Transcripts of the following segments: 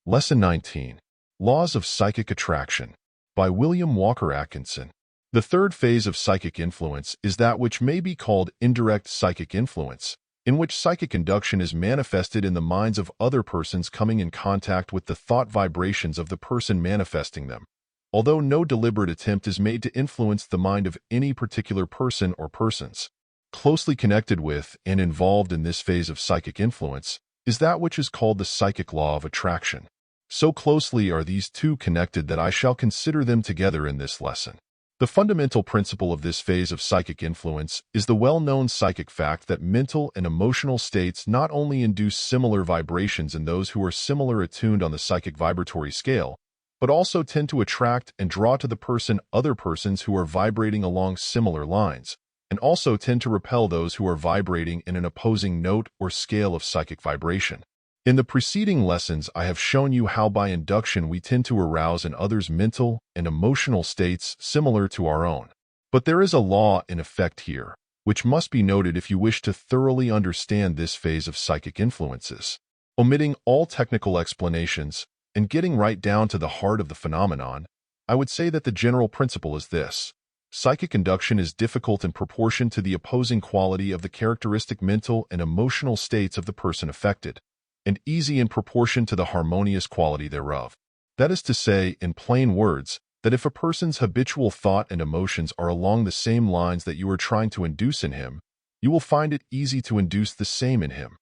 Lesson 19. Laws of Psychic Attraction by Walker Atkinson. The third phase of psychic influence is that which may be called indirect psychic influence, in which psychic induction is manifested in the minds of other persons coming in contact with the thought vibrations of the person manifesting them. Although no deliberate attempt is made to influence the mind of any particular person or persons. Closely connected with and involved in this phase of psychic influence is that which is called the psychic law of attraction. So closely are these two connected that I shall consider them together in this lesson. The fundamental principle of this phase of psychic influence is the well-known psychic fact that mental and emotional states not only induce similar vibrations in those who are similar attuned on the psychic vibratory scale, but also tend to attract and draw to the person other persons who are vibrating along similar lines, and also tend to repel those who are vibrating in an opposing note or scale of psychic vibration. In the preceding lessons, I have shown you how by induction we tend to arouse in others mental and emotional states similar to our own. But there is a law in effect here, which must be noted if you wish to thoroughly understand this phase of psychic influences. Omitting all technical explanations and getting right down to the heart of the phenomenon, I would say that the general principle is this. Psychic induction is difficult in proportion to the opposing quality of the characteristic mental and emotional states of the person affected, and easy in proportion to the harmonious quality thereof. That is to say, in plain words, that if a person's habitual thought and emotions are along the same lines that you are trying to induce in him, you will find it easy to induce the same in him.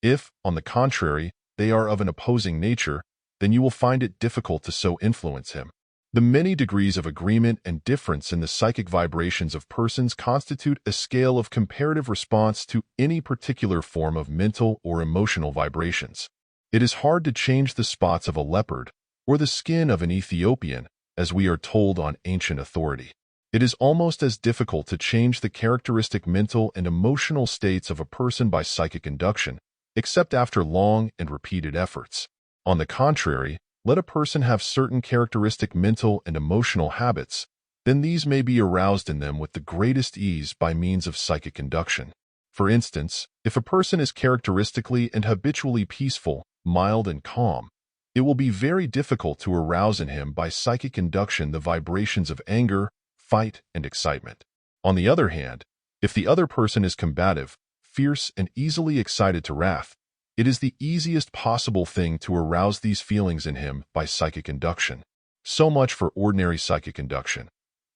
If, on the contrary, they are of an opposing nature, then you will find it difficult to so influence him. The many degrees of agreement and difference in the psychic vibrations of persons constitute a scale of comparative response to any particular form of mental or emotional vibrations. It is hard to change the spots of a leopard or the skin of an Ethiopian, as we are told on ancient authority. It is almost as difficult to change the characteristic mental and emotional states of a person by psychic induction, except after long and repeated efforts. On the contrary, let a person have certain characteristic mental and emotional habits, then these may be aroused in them with the greatest ease by means of psychic induction. For instance, if a person is characteristically and habitually peaceful, mild, and calm, it will be very difficult to arouse in him by psychic induction the vibrations of anger, fight, and excitement. On the other hand, if the other person is combative, fierce, and easily excited to wrath, it is the easiest possible thing to arouse these feelings in him by psychic induction. So much for ordinary psychic induction.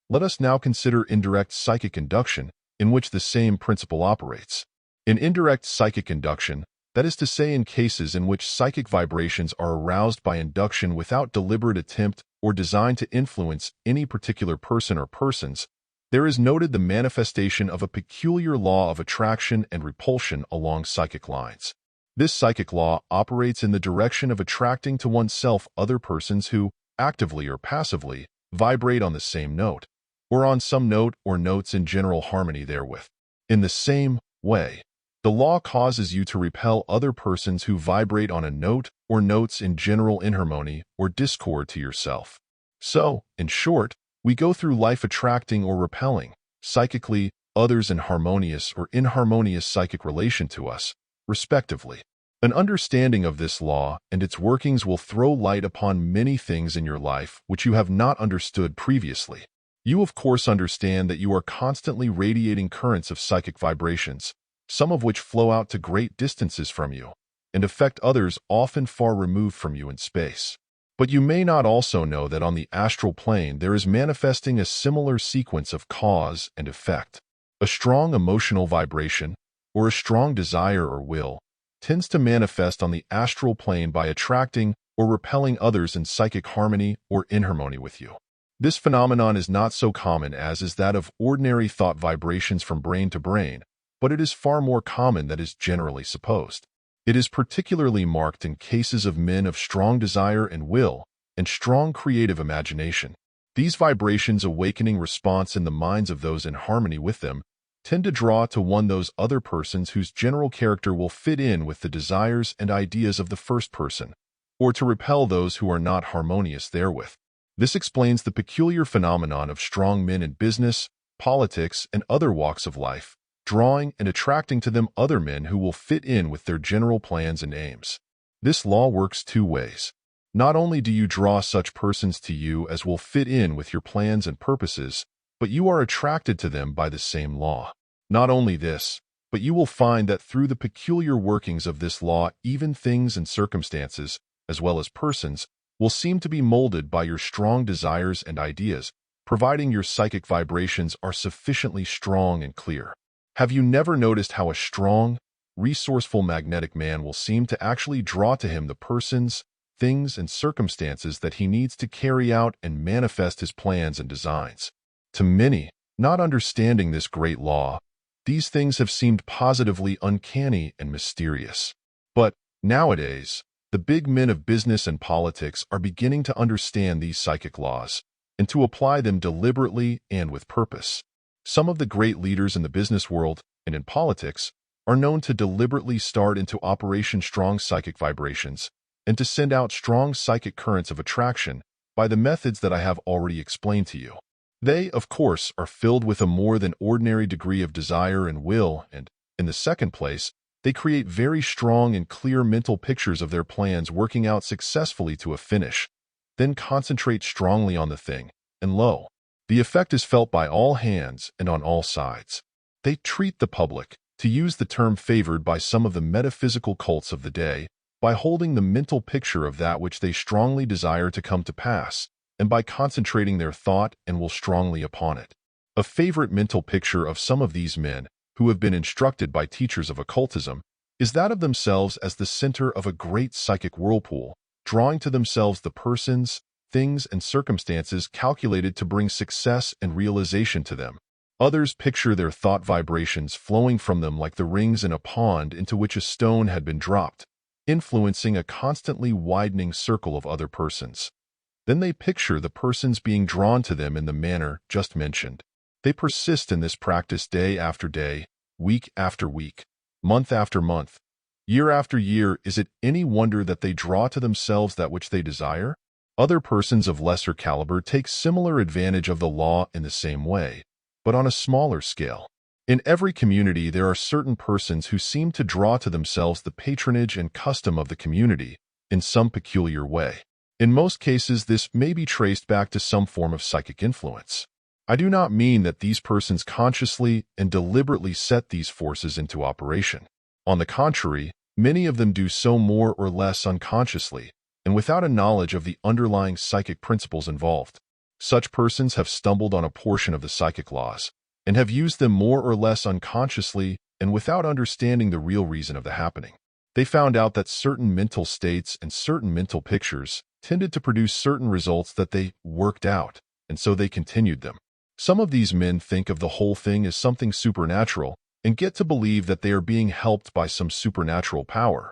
Let us now consider indirect psychic induction, in which the same principle operates. In indirect psychic induction, that is to say in cases in which psychic vibrations are aroused by induction without deliberate attempt or design to influence any particular person or persons, there is noted the manifestation of a peculiar law of attraction and repulsion along psychic lines. This psychic law operates in the direction of attracting to oneself other persons who, actively or passively, vibrate on the same note, or on some note or notes in general harmony therewith. In the same way, the law causes you to repel other persons who vibrate on a note or notes in general inharmony or discord to yourself. So, in short, we go through life attracting or repelling, psychically, others in harmonious or inharmonious psychic relation to us, respectively. An understanding of this law and its workings will throw light upon many things in your life which you have not understood previously. You of course understand that you are constantly radiating currents of psychic vibrations, some of which flow out to great distances from you, and affect others often far removed from you in space. But you may not also know that on the astral plane there is manifesting a similar sequence of cause and effect. A strong emotional vibration, or a strong desire or will, tends to manifest on the astral plane by attracting or repelling others in psychic harmony or inharmony with you. This phenomenon is not so common as is that of ordinary thought vibrations from brain to brain, but it is far more common than is generally supposed. It is particularly marked in cases of men of strong desire and will and strong creative imagination. These vibrations awakening response in the minds of those in harmony with them tend to draw to one those other persons whose general character will fit in with the desires and ideas of the first person, or to repel those who are not harmonious therewith. This explains the peculiar phenomenon of strong men in business, politics, and other walks of life, drawing and attracting to them other men who will fit in with their general plans and aims. This law works two ways. Not only do you draw such persons to you as will fit in with your plans and purposes, but you are attracted to them by the same law. Not only this, but you will find that through the peculiar workings of this law, even things and circumstances, as well as persons, will seem to be molded by your strong desires and ideas, providing your psychic vibrations are sufficiently strong and clear. Have you never noticed how a strong, resourceful magnetic man will seem to actually draw to him the persons, things, and circumstances that he needs to carry out and manifest his plans and designs? To many, not understanding this great law, these things have seemed positively uncanny and mysterious. But nowadays, the big men of business and politics are beginning to understand these psychic laws and to apply them deliberately and with purpose. Some of the great leaders in the business world and in politics are known to deliberately start into operation strong psychic vibrations and to send out strong psychic currents of attraction by the methods that I have already explained to you. They, of course, are filled with a more than ordinary degree of desire and will, and, in the second place, they create very strong and clear mental pictures of their plans working out successfully to a finish, then concentrate strongly on the thing, and lo, the effect is felt by all hands and on all sides. They treat the public, to use the term favored by some of the metaphysical cults of the day, by holding the mental picture of that which they strongly desire to come to pass, and by concentrating their thought and will strongly upon it. A favorite mental picture of some of these men, who have been instructed by teachers of occultism, is that of themselves as the center of a great psychic whirlpool, drawing to themselves the persons, things, and circumstances calculated to bring success and realization to them. Others picture their thought vibrations flowing from them like the rings in a pond into which a stone had been dropped, influencing a constantly widening circle of other persons. Then they picture the persons being drawn to them in the manner just mentioned. They persist in this practice day after day, week after week, month after month, year after year. Is it any wonder that they draw to themselves that which they desire? Other persons of lesser caliber take similar advantage of the law in the same way, but on a smaller scale. In every community there are certain persons who seem to draw to themselves the patronage and custom of the community in some peculiar way. In most cases, this may be traced back to some form of psychic influence. I do not mean that these persons consciously and deliberately set these forces into operation. On the contrary, many of them do so more or less unconsciously, and without a knowledge of the underlying psychic principles involved. Such persons have stumbled on a portion of the psychic laws, and have used them more or less unconsciously and without understanding the real reason of the happening. They found out that certain mental states and certain mental pictures tended to produce certain results that they worked out, and so they continued them. Some of these men think of the whole thing as something supernatural and get to believe that they are being helped by some supernatural power,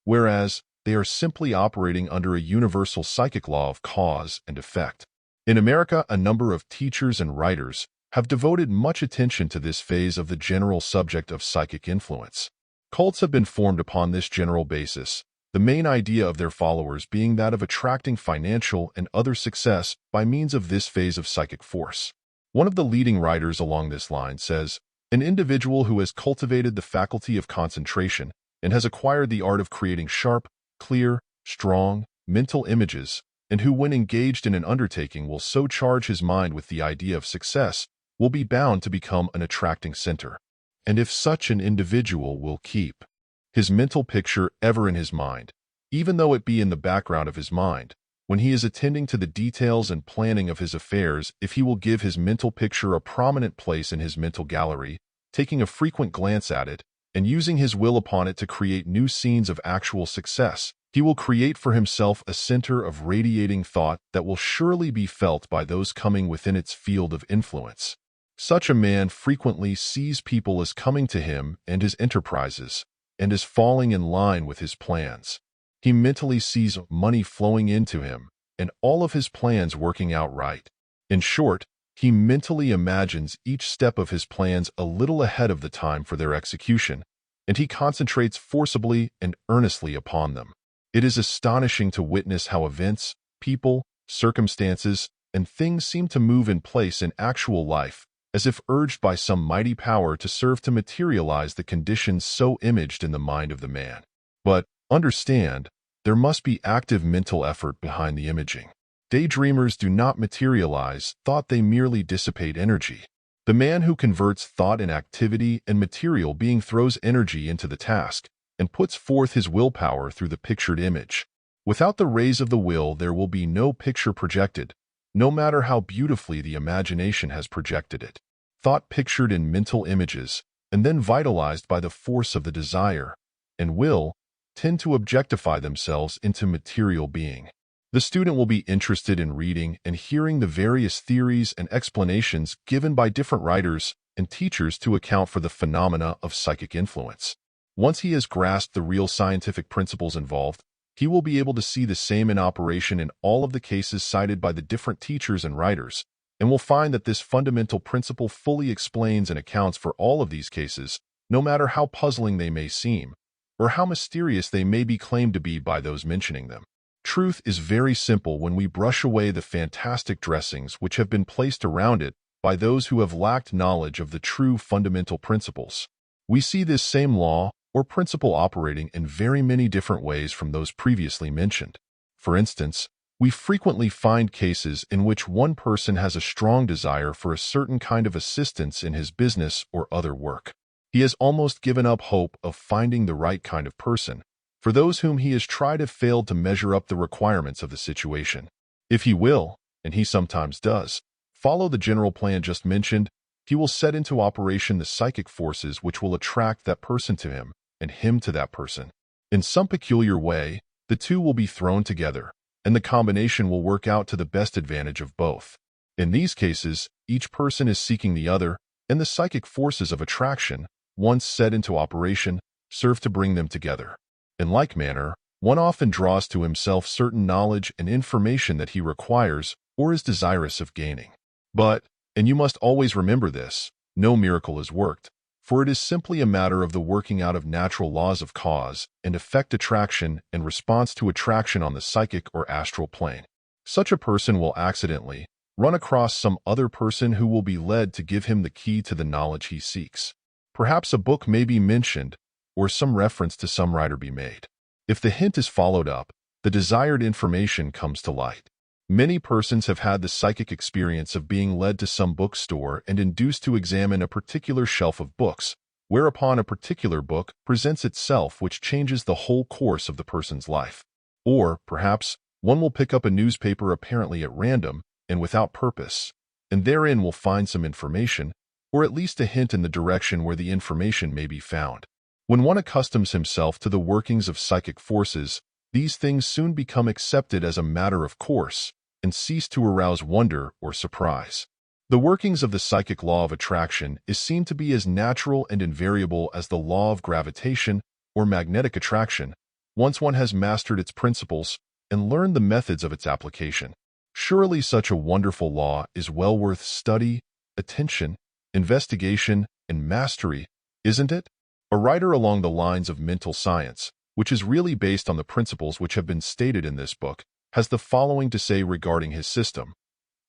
whereas they are simply operating under a universal psychic law of cause and effect. In America, a number of teachers and writers have devoted much attention to this phase of the general subject of psychic influence. Cults have been formed upon this general basis, the main idea of their followers being that of attracting financial and other success by means of this phase of psychic force. One of the leading writers along this line says, "An individual who has cultivated the faculty of concentration and has acquired the art of creating sharp, clear, strong, mental images, and who when engaged in an undertaking will so charge his mind with the idea of success, will be bound to become an attracting center. And if such an individual will keep his mental picture ever in his mind, even though it be in the background of his mind, when he is attending to the details and planning of his affairs, if he will give his mental picture a prominent place in his mental gallery, taking a frequent glance at it, and using his will upon it to create new scenes of actual success, he will create for himself a center of radiating thought that will surely be felt by those coming within its field of influence. Such a man frequently sees people as coming to him and his enterprises, and as falling in line with his plans. He mentally sees money flowing into him, and all of his plans working out right. In short, he mentally imagines each step of his plans a little ahead of the time for their execution, and he concentrates forcibly and earnestly upon them. It is astonishing to witness how events, people, circumstances, and things seem to move in place in actual life, as if urged by some mighty power to serve to materialize the conditions so imaged in the mind of the man. But, understand, there must be active mental effort behind the imaging. Daydreamers do not materialize thought, they merely dissipate energy. The man who converts thought in activity and material being throws energy into the task and puts forth his willpower through the pictured image. Without the rays of the will, there will be no picture projected, no matter how beautifully the imagination has projected it. Thought pictured in mental images and then vitalized by the force of the desire and will tend to objectify themselves into material being. The student will be interested in reading and hearing the various theories and explanations given by different writers and teachers to account for the phenomena of psychic influence. Once he has grasped the real scientific principles involved, he will be able to see the same in operation in all of the cases cited by the different teachers and writers, and will find that this fundamental principle fully explains and accounts for all of these cases, no matter how puzzling they may seem, or how mysterious they may be claimed to be by those mentioning them. Truth is very simple when we brush away the fantastic dressings which have been placed around it by those who have lacked knowledge of the true fundamental principles. We see this same law or principle operating in very many different ways from those previously mentioned. For instance, we frequently find cases in which one person has a strong desire for a certain kind of assistance in his business or other work. He has almost given up hope of finding the right kind of person. For those whom he has tried have failed to measure up the requirements of the situation. If he will, and he sometimes does, follow the general plan just mentioned, he will set into operation the psychic forces which will attract that person to him and him to that person. In some peculiar way, the two will be thrown together, and the combination will work out to the best advantage of both. In these cases, each person is seeking the other, and the psychic forces of attraction, once set into operation, serve to bring them together. In like manner, one often draws to himself certain knowledge and information that he requires or is desirous of gaining. But, and you must always remember this, no miracle is worked, for it is simply a matter of the working out of natural laws of cause and effect, attraction and response to attraction on the psychic or astral plane. Such a person will accidentally run across some other person who will be led to give him the key to the knowledge he seeks. Perhaps a book may be mentioned, or some reference to some writer be made. If the hint is followed up, the desired information comes to light. Many persons have had the psychic experience of being led to some bookstore and induced to examine a particular shelf of books, whereupon a particular book presents itself which changes the whole course of the person's life. Or, perhaps, one will pick up a newspaper apparently at random and without purpose, and therein will find some information, or at least a hint in the direction where the information may be found. When one accustoms himself to the workings of psychic forces, these things soon become accepted as a matter of course and cease to arouse wonder or surprise. The workings of the psychic law of attraction is seen to be as natural and invariable as the law of gravitation or magnetic attraction, once one has mastered its principles and learned the methods of its application. Surely such a wonderful law is well worth study, attention, investigation, and mastery, isn't it? A writer along the lines of mental science, which is really based on the principles which have been stated in this book, has the following to say regarding his system.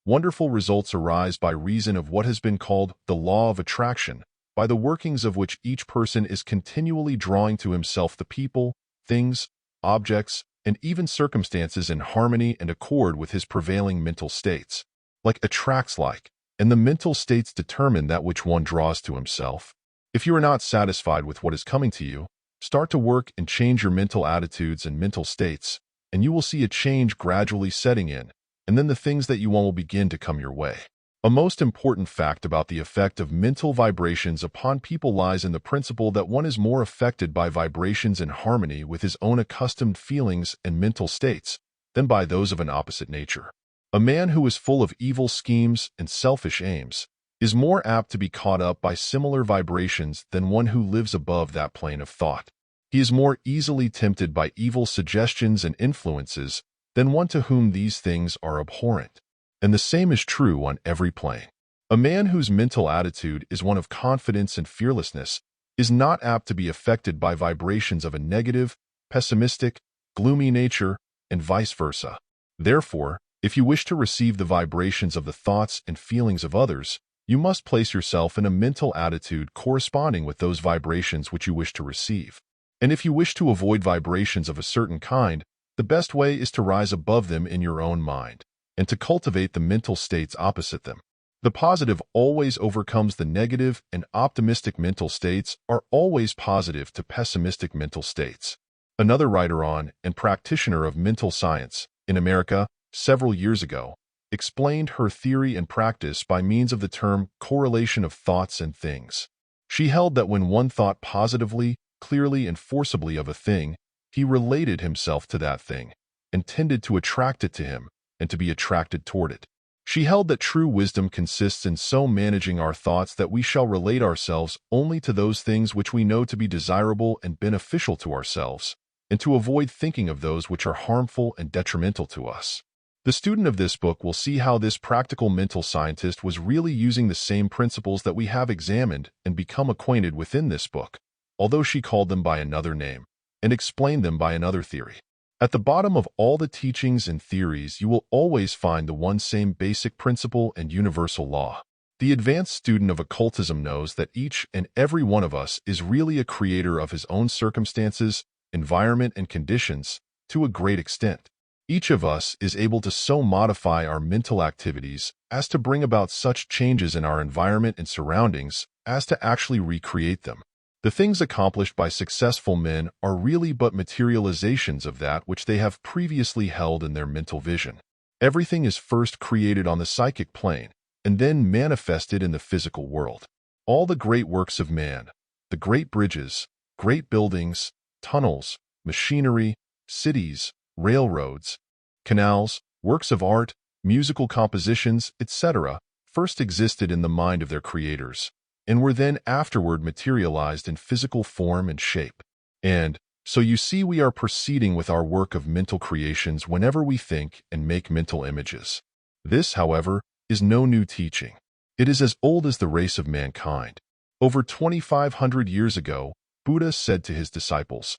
Wonderful results arise by reason of what has been called the law of attraction, by the workings of which each person is continually drawing to himself the people, things, objects, and even circumstances in harmony and accord with his prevailing mental states. Like attracts like, and the mental states determine that which one draws to himself. If you are not satisfied with what is coming to you, start to work and change your mental attitudes and mental states, and you will see a change gradually setting in, and then the things that you want will begin to come your way. A most important fact about the effect of mental vibrations upon people lies in the principle that one is more affected by vibrations in harmony with his own accustomed feelings and mental states than by those of an opposite nature. A man who is full of evil schemes and selfish aims is more apt to be caught up by similar vibrations than one who lives above that plane of thought. He is more easily tempted by evil suggestions and influences than one to whom these things are abhorrent. And the same is true on every plane. A man whose mental attitude is one of confidence and fearlessness is not apt to be affected by vibrations of a negative, pessimistic, gloomy nature, and vice versa. Therefore, if you wish to receive the vibrations of the thoughts and feelings of others, you must place yourself in a mental attitude corresponding with those vibrations which you wish to receive. And if you wish to avoid vibrations of a certain kind, The best way is to rise above them in your own mind, and to cultivate the mental states opposite them. The positive always overcomes the negative, and optimistic mental states are always positive to pessimistic mental states. Another writer on and practitioner of mental science in America several years ago explained her theory and practice by means of the term correlation of thoughts and things. She held that when one thought positively, clearly, and forcibly of a thing, he related himself to that thing, and tended to attract it to him, and to be attracted toward it. She held that true wisdom consists in so managing our thoughts that we shall relate ourselves only to those things which we know to be desirable and beneficial to ourselves, and to avoid thinking of those which are harmful and detrimental to us. The student of this book will see how this practical mental scientist was really using the same principles that we have examined and become acquainted within this book, although she called them by another name, and explained them by another theory. At the bottom of all the teachings and theories, you will always find the one same basic principle and universal law. The advanced student of occultism knows that each and every one of us is really a creator of his own circumstances, environment, and conditions to a great extent. Each of us is able to so modify our mental activities as to bring about such changes in our environment and surroundings as to actually recreate them. The things accomplished by successful men are really but materializations of that which they have previously held in their mental vision. Everything is first created on the psychic plane and then manifested in the physical world. All the great works of man, the great bridges, great buildings, tunnels, machinery, cities, railroads, canals, works of art, musical compositions, etc., first existed in the mind of their creators, and were then afterward materialized in physical form and shape. And so you see, we are proceeding with our work of mental creations whenever we think and make mental images. This, however, is no new teaching. It is as old as the race of mankind. Over 2,500 years ago, Buddha said to his disciples,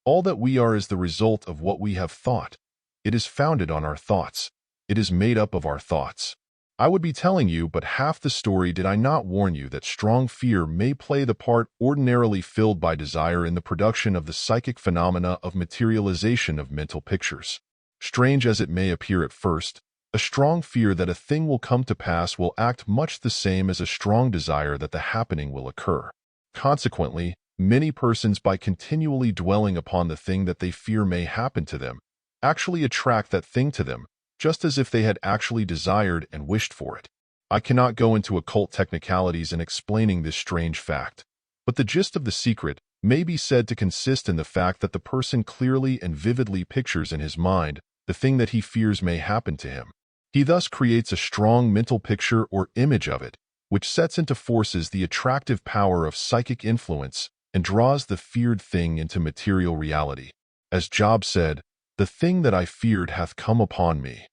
"All that we are is the result of what we have thought. It is founded on our thoughts. It is made up of our thoughts." I would be telling you but half the story did I not warn you that strong fear may play the part ordinarily filled by desire in the production of the psychic phenomena of materialization of mental pictures. Strange as it may appear at first, a strong fear that a thing will come to pass will act much the same as a strong desire that the happening will occur. Consequently, many persons, by continually dwelling upon the thing that they fear may happen to them, actually attract that thing to them, just as if they had actually desired and wished for it. I cannot go into occult technicalities in explaining this strange fact, but the gist of the secret may be said to consist in the fact that the person clearly and vividly pictures in his mind the thing that he fears may happen to him. He thus creates a strong mental picture or image of it, which sets into forces the attractive power of psychic influence and draws the feared thing into material reality. As Job said, "The thing that I feared hath come upon me."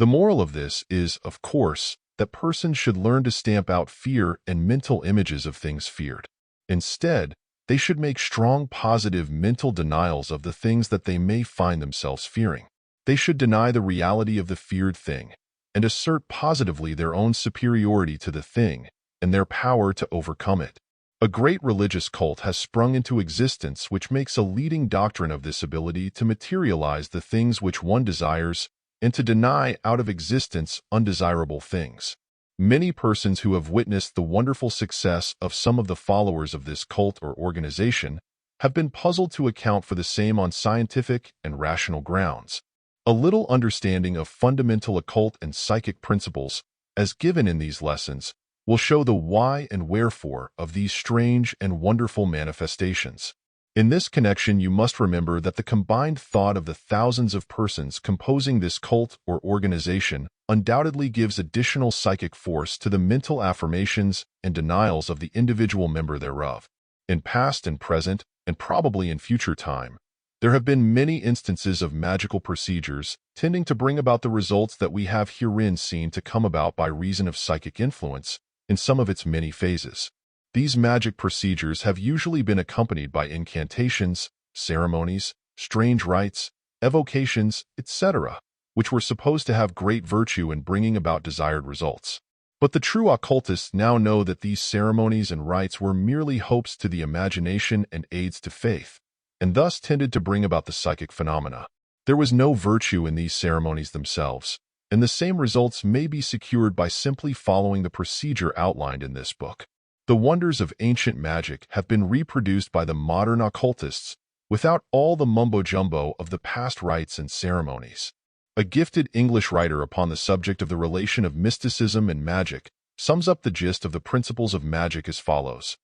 The moral of this is, of course, that persons should learn to stamp out fear and mental images of things feared. Instead, they should make strong positive mental denials of the things that they may find themselves fearing. They should deny the reality of the feared thing and assert positively their own superiority to the thing and their power to overcome it. A great religious cult has sprung into existence which makes a leading doctrine of this ability to materialize the things which one desires and to deny out of existence undesirable things. Many persons who have witnessed the wonderful success of some of the followers of this cult or organization have been puzzled to account for the same on scientific and rational grounds. A little understanding of fundamental occult and psychic principles, as given in these lessons, will show the why and wherefore of these strange and wonderful manifestations. In this connection, you must remember that the combined thought of the thousands of persons composing this cult or organization undoubtedly gives additional psychic force to the mental affirmations and denials of the individual member thereof. In past and present, and probably in future time, there have been many instances of magical procedures tending to bring about the results that we have herein seen to come about by reason of psychic influence in some of its many phases. These magic procedures have usually been accompanied by incantations, ceremonies, strange rites, evocations, etc., which were supposed to have great virtue in bringing about desired results. But the true occultists now know that these ceremonies and rites were merely hopes to the imagination and aids to faith, and thus tended to bring about the psychic phenomena. There was no virtue in these ceremonies themselves, and the same results may be secured by simply following the procedure outlined in this book. The wonders of ancient magic have been reproduced by the modern occultists without all the mumbo-jumbo of the past rites and ceremonies. A gifted English writer upon the subject of the relation of mysticism and magic sums up the gist of the principles of magic as follows.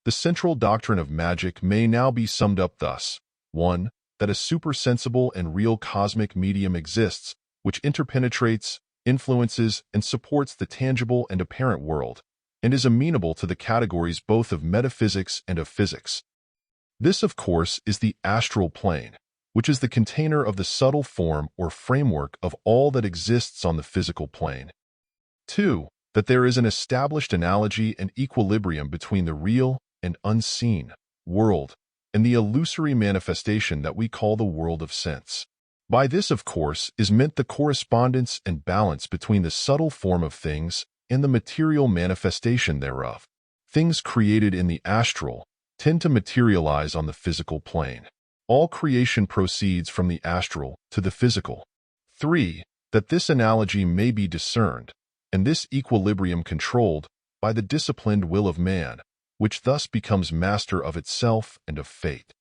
The central doctrine of magic may now be summed up thus. 1. That a supersensible and real cosmic medium exists, which interpenetrates, influences, and supports the tangible and apparent world, and is amenable to the categories both of metaphysics and of physics. This, of course, is the astral plane, which is the container of the subtle form or framework of all that exists on the physical plane. 2. That there is an established analogy and equilibrium between the real and unseen world and the illusory manifestation that we call the world of sense. By this, of course, is meant the correspondence and balance between the subtle form of things and the material manifestation thereof. Things created in the astral tend to materialize on the physical plane. All creation proceeds from the astral to the physical. 3. That this analogy may be discerned, and this equilibrium controlled by the disciplined will of man, which thus becomes master of itself and of fate.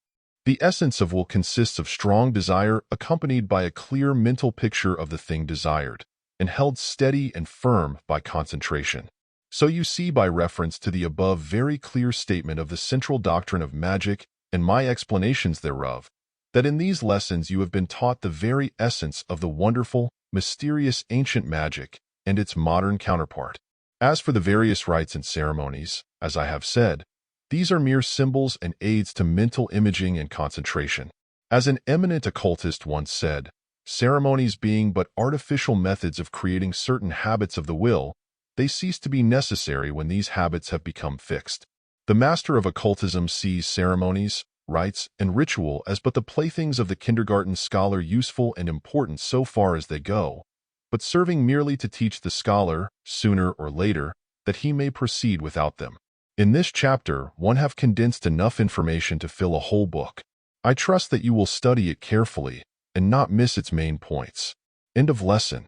The essence of will consists of strong desire accompanied by a clear mental picture of the thing desired, and held steady and firm by concentration. So you see by reference to the above very clear statement of the central doctrine of magic and my explanations thereof, that in these lessons you have been taught the very essence of the wonderful, mysterious ancient magic and its modern counterpart. As for the various rites and ceremonies, as I have said, these are mere symbols and aids to mental imaging and concentration. As an eminent occultist once said, ceremonies being but artificial methods of creating certain habits of the will, they cease to be necessary when these habits have become fixed. The master of occultism sees ceremonies, rites, and ritual as but the playthings of the kindergarten scholar, useful and important so far as they go, but serving merely to teach the scholar, sooner or later, that he may proceed without them. In this chapter, one have condensed enough information to fill a whole book. I trust that you will study it carefully and not miss its main points. End of lesson.